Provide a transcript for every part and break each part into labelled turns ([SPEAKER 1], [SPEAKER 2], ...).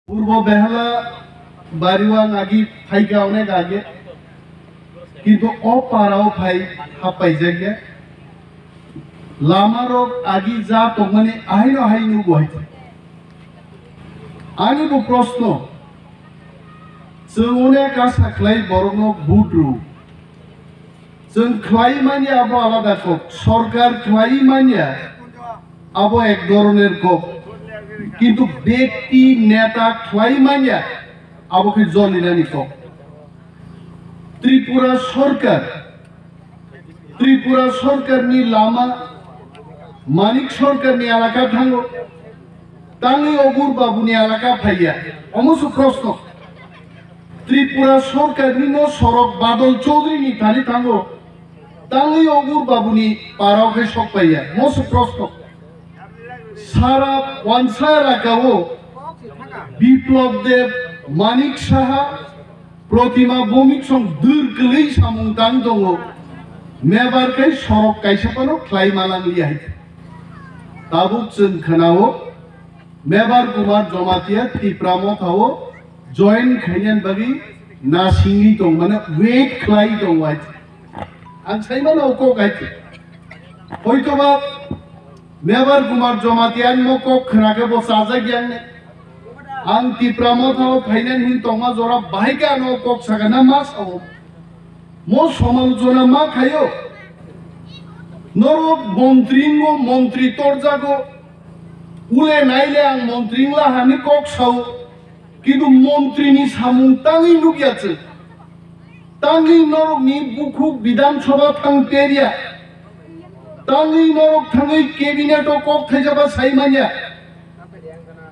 [SPEAKER 1] পূর্ব বেহালা বাড়িওয়াং আগি ফাইকা অনেক আগে কিন্তু অপারাও ফাই হাপাই জায়গা লামারও আগি যা তো মানে আইনো হাইনু বহাইছে আনিবো প্রশ্ন जों अनेक आसा खालाय बरनो बुद्रु जों खालाय माने आबो आलादा कप सरकार खालाय माने आबो एक धरনের कप কিন্তু ব্যক্তি নেতা খালায় মানিয়া আবকে জলিনানি কপ ত্রিপুরা সরকারনি লামা মানিক সরকারনি এলাকা থাঙ্গো তাঙ্গি অগুর বাবুনি এলাকা ফাইয়া অমসু প্রশ্ন ত্রিপুরা সরকারনি নো সড়ক বাদল চৌধুরীনি থানি থাঙ্গো তাঙ্গি অগুর বাবুনি পারাওকে সক পাইয়া মসু প্রশ্ন সারা ওয়ানসা এলাকাও বিপ্লব দেব মানিক সাহা প্রতিমা ভৌমিক সং দীর্ঘলেই সামুংতাং দङ মেবারকাই সড়ক কাইসাপানো খ্লাইমালাংলি হাইতে তাবুক जों खोनाओ मेबार कुमार जमातिया टिप्रामथाओ जয়েন खायनान बागै नासिंगि दं माने वेट ख्लाय दं आइते आं साइमानो को गाइते हयतोबा मेबार कुमार जमातियान मको खोनाके बसाजा गियानने आं टिप्रामथाओ फाइनान हिन तंगा जरा बाहायगा नो कक सागाना मा साओ मो समालोचना मा खायो नरो मंत्रींगो मंत्री तोरजागो उले नाइले आं मंत्रींला हानि कक साओ किन्तु मंत्रीनि सामुं तांगि नुगियाचे तांगि नरकनि बुखु विधानसभा थांपेरिया तांगि नरक थांगै केबिनेटो कक थाइजाबा साइमानिया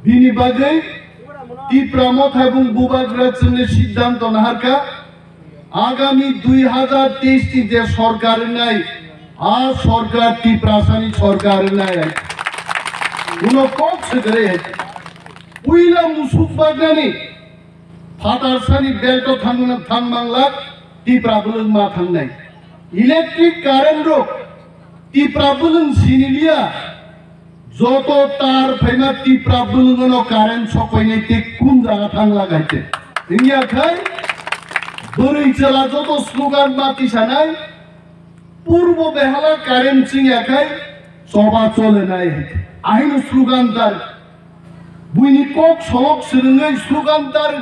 [SPEAKER 1] बिनि बागै टिप्रामथ एबं बुबाग्रा जोंनि सिद्धांत नाहारका आगामी 2023 टी जे सरकार नाय आ सरकार टिप्रासानि सरकार नाय उनो कक सगरे उइला मुसुक बागनानि फाटारसानि बेल्ट थांमांला टिप्राबुलुं मा थांनाय इलेक्ट्रिक कारेन्ट रो टिप्राबुलुं सिनिलिया যত তার ফাইনা টিপ্রাবুলুনো কারেন্ট সপাইনে তে কোন জায়গা থাংলা গাইতে ইন্ডিয়া খাই বড়ই চলা যত স্লোগান মাতি সানাই পূর্ব বেহালা কারেন্ট সিংয়া খাই সবা চলে নাই আইনো স্লোগান তার বুইনি কক সলক সিরঙ্গাই স্লোগান তার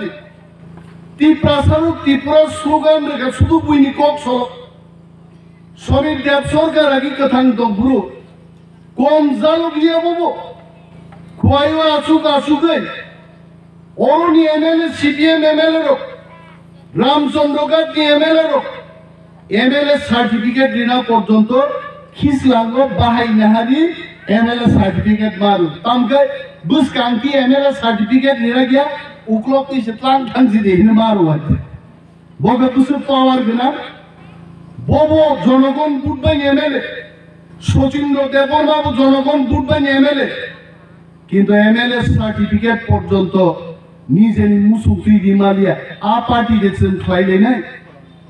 [SPEAKER 1] ত্রিপুরা স্লোগান রেখা শুধু বুইনি কক সলক সমীর দেব সরকার আগে কথাং দব্রু कम जालुक लिया बोबो खुआयो आसुक ओरनी एमएलए सीपीएम एमएलए रो रामचंद्र गादी एमएलए रो एमएलए सार्टिफिकेट दिना पर्यंत खिसलांगो बाहायनो हारि एमएलए सार्टिफिकेट मारु तामके बुसकांति एमएलए सार्टिफिकेट निरा गया उक्लपति सेतलां थांजि देहिनो मारु आते बगे बुसु पावर गना बोबो जनगण बुटबाय एमएलए सचिन्द्र देवबर्मा जनगण बुटबाय एमएलए किन्तु एमएलए सार्टिफिकेट पर्यंत निजेनि मुसुखी रिमालिया आ पार्टी देसन खाइले नाय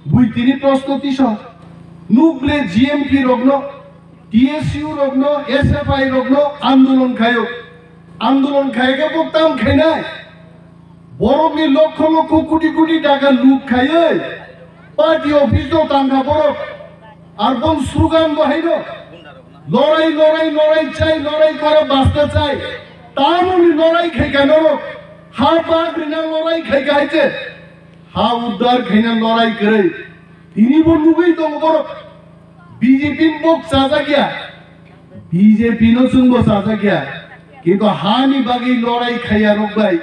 [SPEAKER 1] बुइतिनि प्रस्तुति स नुब्ले जीएमपी रग्नो टीएसयू रग्नो एसएफआई रग्नो आंदोलन खायगे बक्ताम खायनाय बरफनि लक्ष लक्ष कोटी टाका लुट खायो पार्टी अफिस दो तांखा बरफ आर बन स्लोगान बहायनो लड़ाई लड़ाई लड़ाई चाय लड़ाई करे बास्ता चाय तामुनि लड़ाई खायगा नरो हा बाग्रिना लड़ाई खायगा हायते हा उद्धार खायना लड़ाई करे तिनिबो नुगै दं बर बीजेपी बक साजा गया बीजेपी नो जोंबो साजा गया किन्तु हानि बागै लड़ाई खाया रकबाय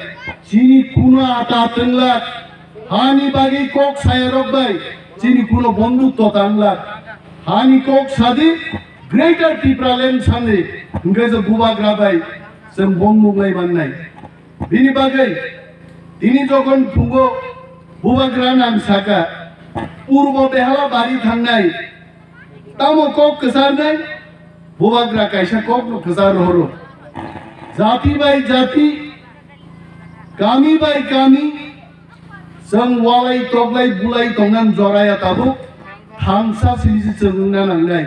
[SPEAKER 1] चिनि कुनो आटा तंला हानि बागै कक साया रकबाय चिनि कुनो बंधुत्व तांला हानि कक सादि ग्रेटर टिप्रालेण्ड साननि इंगेज बुबाग्राबाय जों बंमुगलाय बाननाय बिनि बागै दिनै जगन फुंगो बुबाग्रा नाम साका पूर्व बेहाला बारि थांनाय तामो कक कसारनाय बुबाग्रा कायसा कक कसार हरो जाति बाय जाति गामि बाय गामि जों वालाय तगलाय बुलाय दंनान जराया ताबो थांसा सिलिसि जोंना नांनाय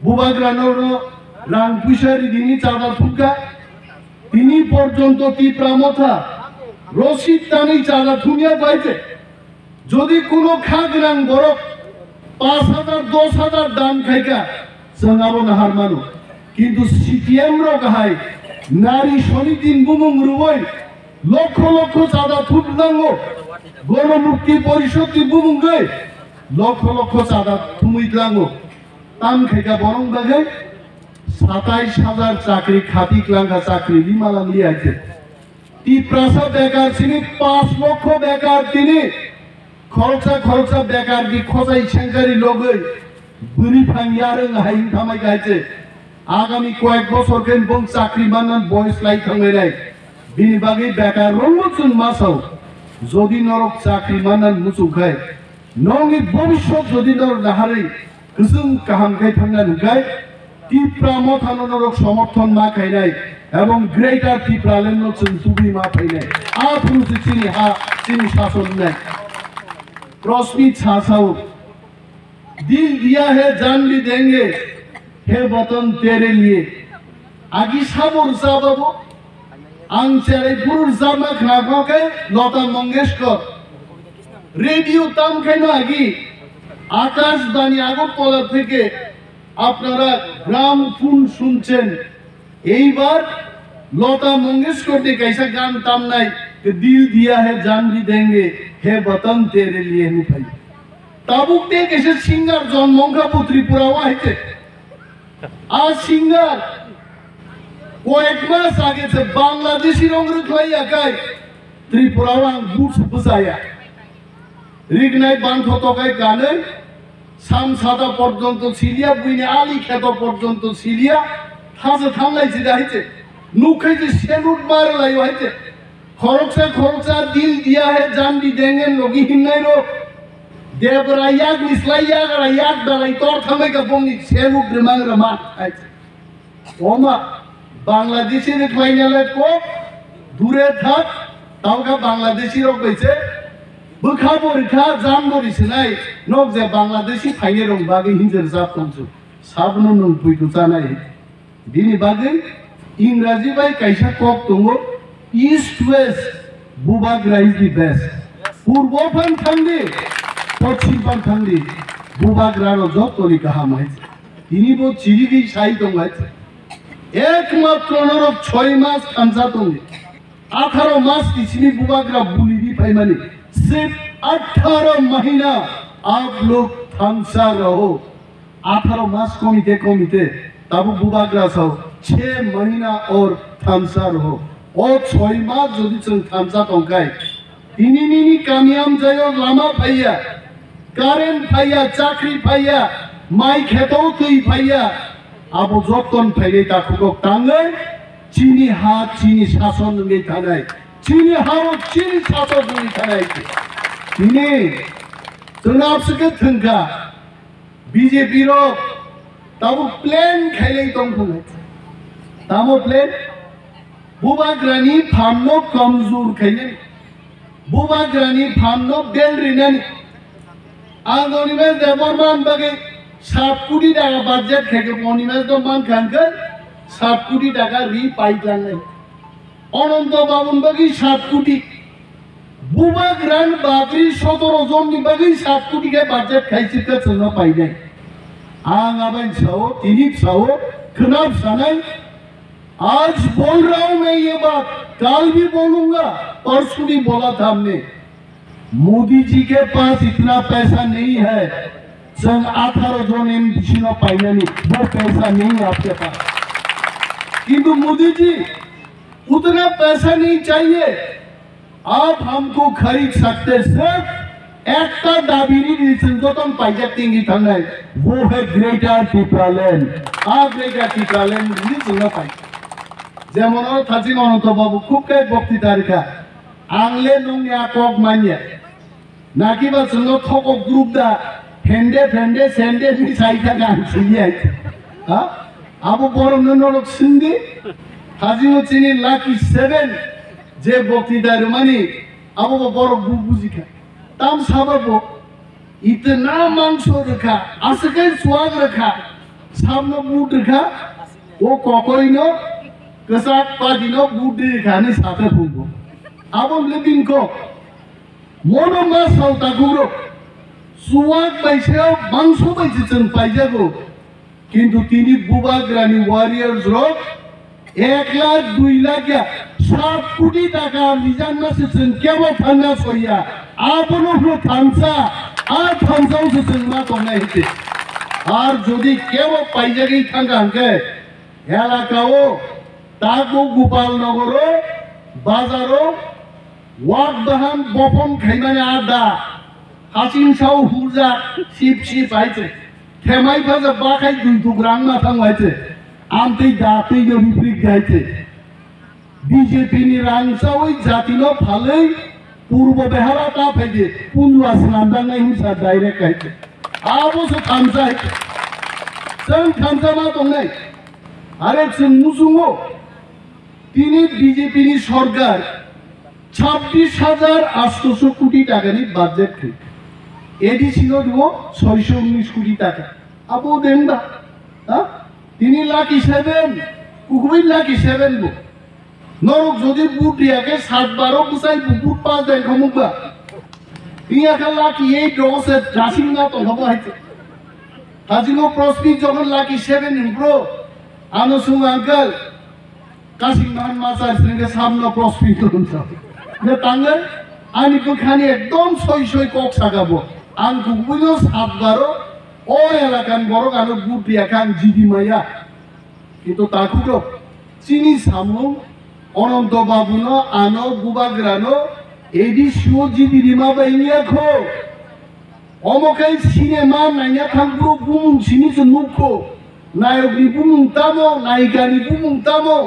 [SPEAKER 1] बुबाग्रा नरो रां पुइसारि दिनि चादा फुका তিনি পর্যন্ত টিপ্রামথা রশিদ টানি চাঁদা দুনিয়া পাইছে যদি কোনো খাগরাং বরফ 5,000 10,000 দাম খাইকা जोंहाबो नाहार मानु किन्तु CPM रो गाहाय नारी समितिन बुमुं रुबय लक्ष लक्ष चाँदा थुबनांगौ गणमुक्ति परिषदनि बुमुंगै लक्ष लक्ष चाँदा थुमैलांगौ ताम खाइका बरं बागै 27,000 चाकरी खातिक्लांगा चाकरी लिमालांगि आइছে টিপ্রাসা বেকার চিনি 5 লক্ষ বেকার তিনি খরচা বেকার কি খোঁজাই সেঙ্গারি লগৈ বুড়ি ফাঙ্গিয়ারং হাইং থামাই গাইছে আগামী কয়েক বছর কেন বং চাকরি বানান বয়স লাই থামাই নাই বিনি বাগै বেকার রংচুন মাসাও যদি নরক চাকরি বানান মুচুখাই নংনি ভবিষ্যৎ যদি নর নাহারে গোজों কাহামখাই থাঙ্গা নুখাই টিপ্রা মথানো নরক সমর্থন মা খাইনাই এবং গ্রেটার টিপ্রালেন নচুন তুবি মা ফাইনাই আফরুসি চিনি হা চিনি শাসন নাই प्रश्मी छाछाओ दिल दिया है जान भी देंगे हे वतन तेरे लिए आगी साबुर साबाबो आं चेरे पुरुर जामा खानाके लता मंगेशकर रेडियो ताम खाइनो आगी आकाशबाणी আগরতলা থেকে আপনারা গ্রাম ফোন শুনছেন এইবার लता मंगेशकर ने कैसा गान ताम নাই कि दिल दिया है जान भी देंगे हे वतन तेरे लिए नहीं भाई ताबुक ते कैसे सिंगर जन्मंगा त्रिपुरा आइছে आज सिंगर কয়েক মাস আগে से बांग्लादेशी রংরুখলাইয়াকাই त्रिपुरा आं बुस बुजाया रिगनाय बांधतकाय गाने सामसादा पर्यন্ত सिलिया बुइने आली खेत पर्यন্ত सिलिया थासे थांलायছে दाइছে नुखाइছে सेलुट मारलायो आइছে खरचा दिल दिया है जान भी देंगे लोगी हिन्नाय रो देबरा याग निस्लाई याग दालाई तोर थामे का बोंनि सेलुट रेमांग रमा आइছে ओमा बांग्लादेशी रे खाइनाले को दूरे थाक तावका बांग्लादेशी रो कइছে बोखा बरिखा जान बरिसनाय नक जे बांग्लादेशी फाइने रं बागै हिनजर जापनांसु साबनो नों फैखो जानाय बिनि बागै इंराजी बाय कैसा कक दङो East West Bubagra is the best. Purbopan thangdi, Pochipan thangdi, Bubagra ro jotoni kaham hoyছে। তিনি বো চিরিগি সাই দং আছে। একমাত্র নরক 6 মাস খানসা দং। 18 মাস किसनी बुबाग्रा बुलीदी पाइमानी। सिर्फ 18 महीना आप लोग थांगसा रहो। 18 मास कमिते तब बुबाग्रा सौ 6 महीना और थांगसा रहो। और 6 मास যদি जों थांगसा दंखाय इनिनि कामियाम जायो लामा फाइया कारेन्ट फाइया चाकरी फाइया माइ खेतौ तै फाइया आबो जतन फाइले ताखुक ताङै चिनि हा चिनि शासन नङै थानाय चिनि हाव चिनि शासन नङै थानाय दिनै जोंना आपसके थंखा बीजेपी रो ताबो प्लेन खाइलै दंखुङै तामो प्लेन बुबाग्रानि फामनो कमजोर खाइले बुबाग्रानि फामनो बेल रिनानि आंगनिमे देबरमान बागै 7 কোটি টাকা বাজেট থেকে পনিমেজ তো মান খানকে 7 কোটি টাকা রি পাইলাঙ্গাই অনন্ত বাবুন বাগै 7 কোটি বুবাগ্রান বাগै 17 জননি বাগै 7 কোটি के বাজেট খাইছিতে চলনা পাই নাই आं आबाइन साओ तिनी साओ खनाब सानाय आज बोल रहा हूं मैं ये बात कल भी बोलूंगा परसों भी बोला था हमने मोदी जी के पास इतना पैसा नहीं है संग 18 जन एमपी नो पाइनानी वो पैसा नहीं है आपके पास किंतु मोदी जी उतना पैसा नहीं चाहिए आप हमको खरीद सकते सिर्फ एक दाबीरी जतन पाइजा टिंगी थानाय वो है ग्रेटर टिप्रालैंड ग्रेटर टिप्रालैंड जोंना पाइ যেমন থাজি অনন্ত বাবু খুব কে বক্তৃতা রেখা আংলে নংনি আকক মানিয়া নাকিবা जोंनो थक ग्रुप दा फेंडे सेंडे नि साइटा गान सिलियाय हा आबो बरम नरक सिंदी थाजी चिनि लाकी 7 जे बक्तृता रमानी आबो बरम बुजिखा ताम साबाबो इतना मांसो रखा आसके स्वाग रखा सामने बूट रखा वो कोकोइनो कसाक पादिनो बूट रखा ने साथे फुंगो abon lebin ko mono ma sauta guro suwak baiseo bangso baise chen paijago কিন্তু তিনি বুবাগ্রানি ওয়ারিয়ার্স রক 1 লাখ 2 লাখ 7 কোটি টাকা মিজান মাসেছেন কেবল থানা সইয়া আপনো হলো থানসা আর থানসাও সেছেন মা তোমরা হিতে আর যদি কেবল পাইজাগেই থাঙ্গানকে এলাকাও তাগো গোপালনগর বাজারও ওয়াক বাহান বপন খাইমানে আদা হাসিন সাও হুজা শিব শিব আইছে থেমাই ভাজা বাখাই দুই টুকরাং মাথাং হইছে আমতেই দাতেই রিপ্রিক গাইছে বিজেপি নি রাংসা ওই জাতিলো ফালেই পূর্ব বেহারা তা ফেজে পুলু আসনান্দা নাই হুসা ডাইরেক্ট গাইছে আবসো থামসা হইছে সেন থামসা মা তো নাই আরেক সে মুসুঙ্গো তিনি বিজেপি নি সরকার 26,800 কোটি টাকা নি বাজেট খাই এডি ছিল দিব 619 কোটি টাকা আপু দেন বা হ্যাঁ তিনি লাকি 7 কুকুই লাকি 7 গো নরক যদি বুট দিয়াকে 7-12 বুসাই বুট 5 দেন খমুবা ইয়া কা লাকি 8 রসে রাসিং না তো হবো হইছে হাজিনো প্রসপি যখন লাকি 7 ইমপ্রো আনসুং আঙ্কেল কাসিং মান মাসার সঙ্গে সামনে প্রসপি করুন সব না তাঙ্গে আমি তো খানি একদম সই কক সাগাবো আং কুকুইনো 7-12 ও এলাকান বড় গানো বুট দিয়া খান জিডি মাইয়া কিন্তু তাকুরো চিনি সামু অনন্ত বাবুনো আনো বুবাগ্রানো এডি শিও জিডি রিমা বাইনিয়া খো অমকাই সিনেমা নাইয়া থাকবো বুমুং সিনিস নুখো নায়কনি বুমুং তামো নায়িকানি বুমুং তামো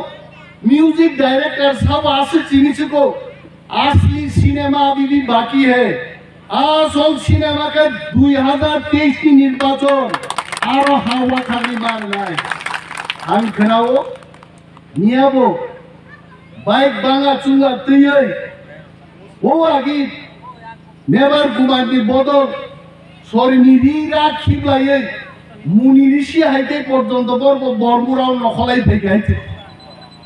[SPEAKER 1] মিউজিক डायरेक्टर सब आसे चिनिस को असली सिनेमा अभी भी बाकी है আসল সিনেমা কে 2023 की निर्वाचन आरो हावा खाली मार নাই आं खोनाओ नियाबो बाइक बांगा चुंगा तैयै ও আগি নেবার গুমানি বদল সরিনি রিরা খিবলাयै মুনিরিসি হাইতে পর্যন্ত বর্ব বর্মুরাও নখলাই ফেকাইছে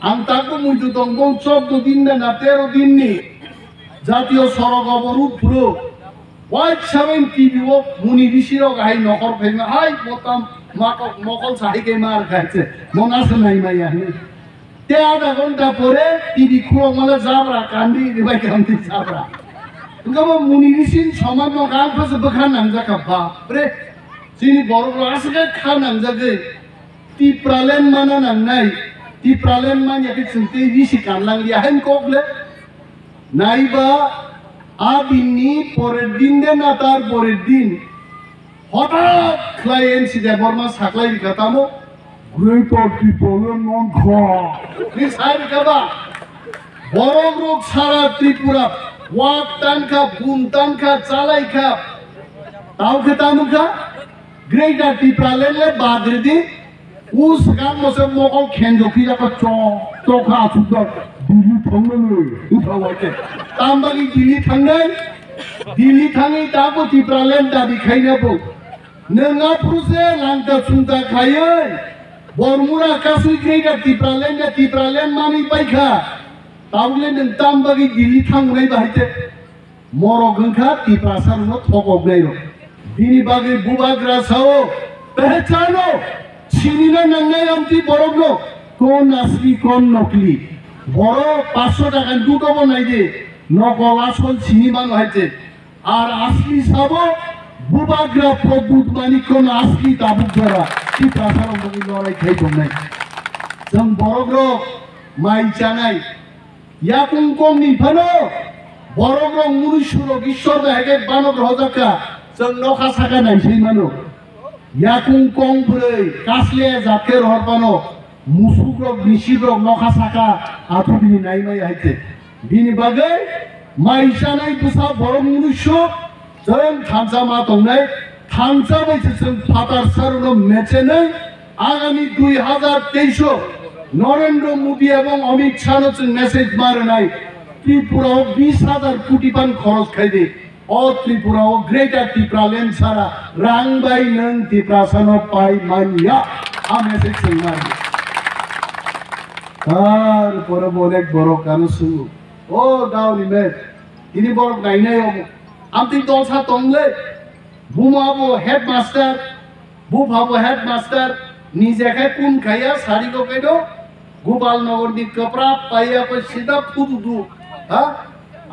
[SPEAKER 1] আং তাকো মুইতো দংগং 14 দিন না 13 দিন নি জাতীয় সড়ক অবরোধ পুরো White 70 ও মুনি ঋষির গাই নকর ফেমা হাই বতাম মাকক নকল সাহিকে মার খাইছে মনাছে নাই মাইয়া নে তে আধা ঘন্টা পরে টিভি খুঁড়ো মানে যাবরা কান্দি রিবাই কান্দি যাবরা গম মুনি ঋষির সমান্য গাল ফাসে বখা নাংজা কাবা রে চিনি বড় আসে খানাং জাগে তি প্রালেন মানা নাং নাই তি প্রালেন মানে কি চিন্তে ঋষি কানলাং লিয়া হেন কোকলে নাইবা আদিনি পরের দিন দে না তার পরের দিন হঠাৎ ক্লায়েন্ট দে বর্মা সাকলাই কাতামো গ্রেটার ত্রিপুরা নন খা নি সাইড কাবা বড় রোগ সারা ত্রিপুরা ওয়াক তানখা বুন তানখা চালাই খা তাও খেতামুখা গ্রেটার ত্রিপুরা লেলে বাদরে দি উস গান মসে মকল খেনজকি রাখা চখা সুদর দিল্লি থাঙ্গলে উঠাওয়াকে তামবাগি দিল্লি থাঙ্গাই দিল্লি থাঙ্গাই তাকো ত্রিপুরালেন দাবি খাইনাবো नोंगा पुरुषे लांटा सुंता खायो बरमुरा कासुई ग्रेगा टिप्रालेन मानि बाइखा तावले नों तामबागि दिल्ली थांनाय बाहायते मरगोंखा टिप्रासारनो थगबनायरो बिनि बागै बुबाग्रासाओ पहचानो सिनिना नांनाय आमति बरगनो कोन असली कोन नकली बड़ 500 টাকা দুটো বানাই দে নকল আসল চিনি বানাইতে আর আসলি সাবো বুবাগ্রা প্রবুত মানি কোন আসলি তাবুক ধরা কি প্রাসারণ বলি লড়াই খাইতো নাই जों বড়গ্র মাই জানাই ইয়াকুম কম নিফানো বড়গ্র মুনিশুর ঈশ্বর হেগে বানগ্রহ জাকা जों নখা সাকা নাই সেই মানো ইয়াকুম কম বলে কাসলে জাকের হরপানো মুসুগ্র নিশিগ্র নখা সাকা আতুবিনি নাই মাই আইতে বিনি বাগে মাই জানাই বুসা বড় মুনিশু जों थांखा मा दंनाय थांखा बायदि जों फातार सारनो मेचेनै आगामी 2023 नरेंद्र मोदी एवं अमित शाह जों मेसेज मारनाय त्रिपुराव 20,000 कोटी पान खरच खाइदे अ त्रिपुराव ग्रेटर टिप्रालेन सारा रां बाय नों टिप्रासानो पाइ मानिया आ मेसेज जों मारि तार पर अनेक बर' गानो सुङो ও গাওনি মে তিনি বড় গাইনাই হবো আমি দলসা তংলে বুমাবো হেডমাস্টার বুফাবো হেডমাস্টার নিজেকে কোন খাইয়া সারি গকেদ গোপালনগরনি কপড়া পাইয়া সিধা ফুদু হ্যাঁ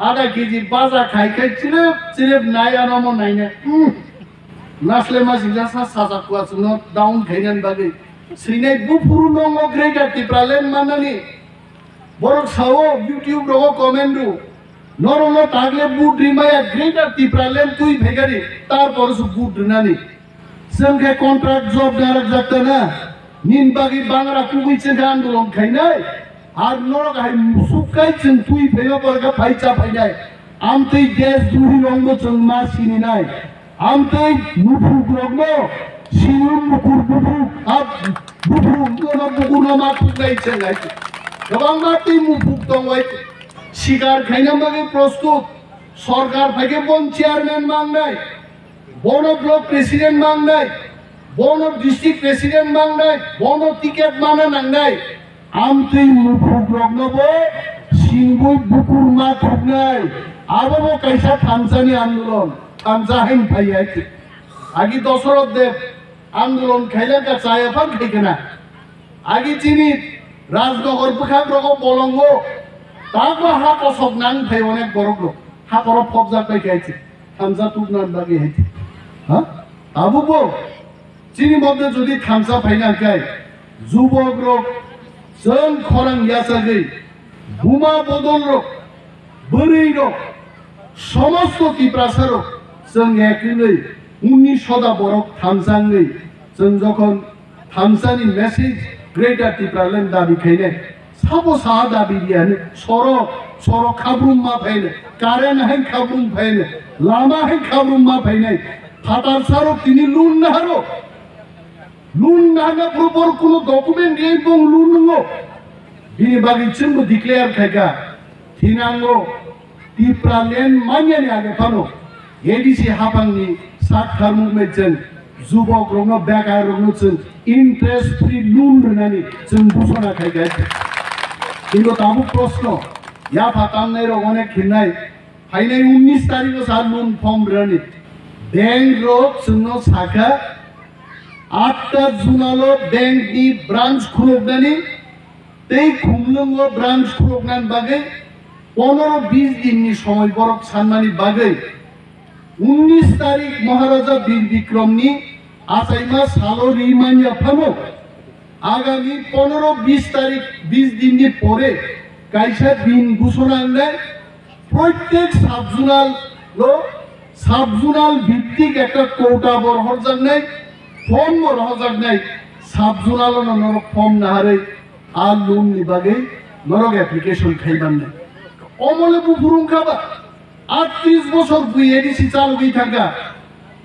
[SPEAKER 1] আধা কেজি বাজা খাই খাই চিরেপ চিরেপ নাইয়া নম নাইনে নাসলে মাসিলা সাজা কুয়াছুন ডাউন খাইনান বাগে শ্রীনাই বুফুরু নঙ্গ গ্রেটার টিপ্রালেন মানানি বড় সাও ইউটিউব রগো কমেন্টু নরলো তাগলে বুট রিমায়া গ্রেটার টিপ্রালেন তুই ভেগারি তারপর সু বুট নানি संखे कॉन्ट्रैक्ट जॉब डायरेक्ट जाते ना नीन बागी बांगरा कुबी चंगा आंदोलन खाइनाय आर नरक हाय मुसुकाय चंग तुई फेयो परगा फाइचा फाइनाय आमतै देश दुहि रंग चंग मा सिनिनाय आमतै मुफुक रंगनो सिनु मुकुर बुफुक आप बुफुक न बुकुर मा तुकाय चंगाय गोबां माति मुफुक दंवाय शिकार खाइना बागे प्रस्तुत सरकार फाइके बन चेयरमैन मांगनाय बोर्ड ऑफ ब्लॉक प्रेसिडेंट मांगनाय बोर्ड ऑफ डिस्ट्रिक्ट प्रेसिडेंट मांगनाय बोर्ड ऑफ टिकेट माना नांगनाय आमतै मुफुक रंगनबो सिंगुय बुकुर मा थुगनाय आबो कैसा थामसानि आंदोलन थामसा हेन फाइयाय आगि दशरथ देव आंदोलन खाइला का चायाफान खाइगोना आगि चिनि राजनगर बखाग रगो बलंगो तागो हा कसब नां फाइ अनेक बरगलो हा कर फबजा पाइखायछि थामसा तुगनान बागे हायछि हाँ आबुबो चीनी मध्य जुदी थामसा फाइना गाय जुबक रोग जों खरंग यासागै बुमा बदल रोग बोरै रोग समस्त तिप्रासा रोग जों एकनै 19 सदा बरक थामसाङै जों जखन थामसानि मेसेज ग्रेटार तिप्रालेन दाबि खायने साबो सा दाबि दियानो सर खाब्रुम मा फाइने कारेन्ट हें खाब्रुम फाइने लामा हें खाब्रुम मा फाइने Patal saro tini lun naharo, lun nahna proper kuno document dia pun lun ngo. Ini bagi cembu declare kaya, tinango, tipralen manya ni agak pano. Jadi si hapang ni Saka movement zubok rongo Bagkha rongo interest free lun nani cembusana kaya. Ini tahu prosno, ya Patal ni rongone kinai, hari ni 19 तारीख को साल lun form berani. Bank रोग सुनो साका 8 जुनालो bank दी branch खुलोगनानी तेई खुमलंगो branch खुलोगनान बागे 15-20 दिन नि समय बरक सानमानी बागे 19 तारिख महाराजा वीर विक्रमनी आसाइमा सालो रिमानिया फानो आगामी 15-20 तारिख 20 दिन नि परे कायसा दिन घोषणा आननाय प्रत्येक साब जुनाल लो সাবজুনাল ভিত্তিক একটা কোটা বরহর জাগনাই ফর্ম বরহর জাগনাই সাবজুনাল নরক ফর্ম নাহারে আর লোন নিবাগে নরক অ্যাপ্লিকেশন খাইবান না অমলে বুফুরুম খাবা 38 বছর বুই এডিসি চালু গই থাকা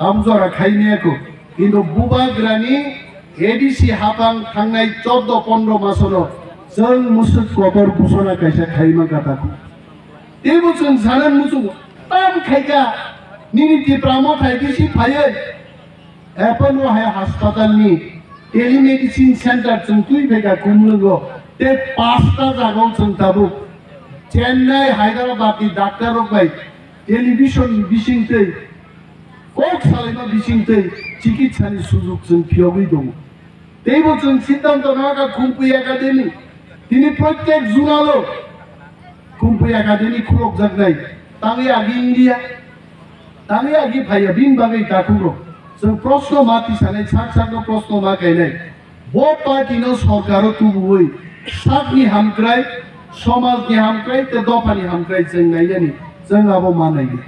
[SPEAKER 1] আমজরা খাইনি একো কিন্তু বুবাগ্রানি এডিসি হাপাং থাংনাই 14-15 মাসলো जों मुसुक कबर घोषणा कैसा खाइमा काताखौ এই বছর জানান মুসুক তাম খাইगा निनिति प्रामो थाइदिसि फायो एपोलो हाय हास्पाताल नि टेलिमेडिसिन सेंटर जों तुइ भेगा कुमलंगो ते 5टा जागाव जों दाबो चेन्नाई हायद्राबाद नि डाक्टर रक बाय टेलिभिजन बिसिंतै कोक सालायमा बिसिंतै चिकित्सानि सुजुग जों फियबै दं तेबो जों सिद्धांत नागा कुम्पु एकाडेमी तिनि प्रत्येक जुनालो कुम्पु एकाडेमी खुलक जागनाय तांगे आगि इंडिया तांगे आगि फाया बिन बागै दाखुरो जों प्रश्न माति सानै साक प्रश्न मा गायनाय बो पार्टीनो सरकारो तुबुबै साकनि हामक्राय समाजनि हामक्राय ते दफानि हामक्राय जों नायनानि जों आबो मानायनि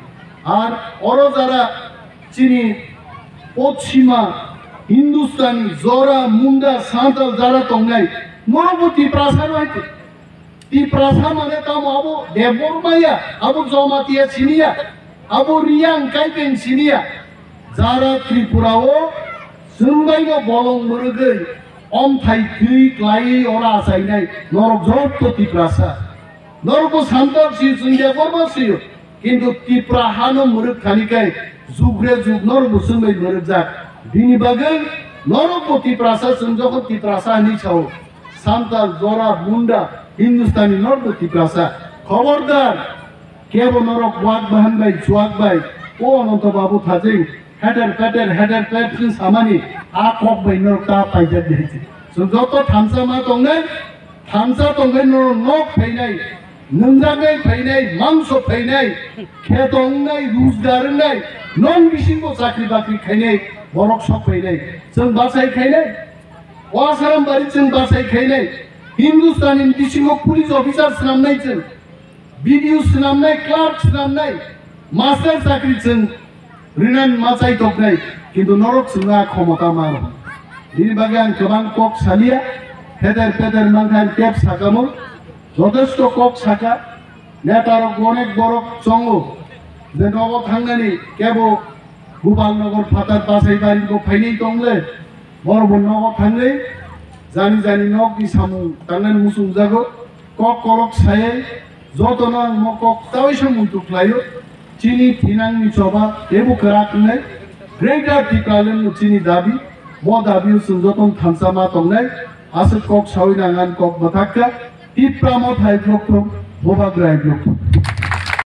[SPEAKER 1] आर अरो जारा चिनि पश्चिमा हिंदुस्तानी जरा मुंडा सांताल जारा तंगनाय मरबती प्रासार हायते ती प्रासा माने ताम आबो देबरमाया आबो जमातिया सिनिया आबो रियां काइपेन सिनिया जारा त्रिपुराओ जोंबायनो बलं मरगै अमथाय थै क्लाय अरा आसायनाय नरक जत्त तिप्रासा नरक सांताल सि जोंया बरमासियो किन्तु तिप्रा हानो मरग खानिकाय जुग्रे जुग नरक जोंबाय मरग जा बिनि बागै नरक तिप्रासा जों जखन तिप्रासा नि साव सांताल जरा मुंडा हिंदुस्तानी नरक तिप्रासा খবরদার কেবল নরক ওয়াক বাহান ভাই চুয়াক ভাই ও অনন্ত বাবু থাজিং হেডার প্যাটের সামানি আ কক ভাই নরক তা পাইজাত দিয়েছে যত থামসা মা দंनाय থামসা দंनाय নক फैनाय नोंजाङै फैनाय मांस फैनाय खेदंनाय रुजगारनाय नन बिसिंखौ साख्रि बाख्रि खायनाय बरक सब फैनाय जों बासायखायनाय वासाराम बारि जों बासायखायनाय हिंदुस्तानी बिसिंखौ पुलिस अफिसार सिनामनाय जों बिडिअ सिनामनाय क्लार्क सिनामनाय मास्टार साख्रि जों रिनान मासाय दबनाय किन्तु नरक जोंहा क्षमता मा दं बिनि बागै आं गोबां कक सालिया फेदेर नांखाय टेप सागामो যথেষ্ট কক সাকা নেতারক অনেক বড় চঙ্গ যে নগদ থাংনানি কেব গোপালনগর ফাতার বাসাই বাড়িखौ ফাইনাই দंले বরবন নগদ থাংলে জানি নক ইসামু তাंनानै মুসুং জাগো কক কলক সায়ে যতনা মকক তাওইসা মুতু ফ্লাইও চিনি ফিনাংনি চবা এবু করাকনে গ্রেটার টিকালেন চিনি দাবি ম দাবি যতন থামসামা দंनाय আসে কক সাউইনাंगान কক बाथाखा Cpim Thai Block, Bobagrai Block.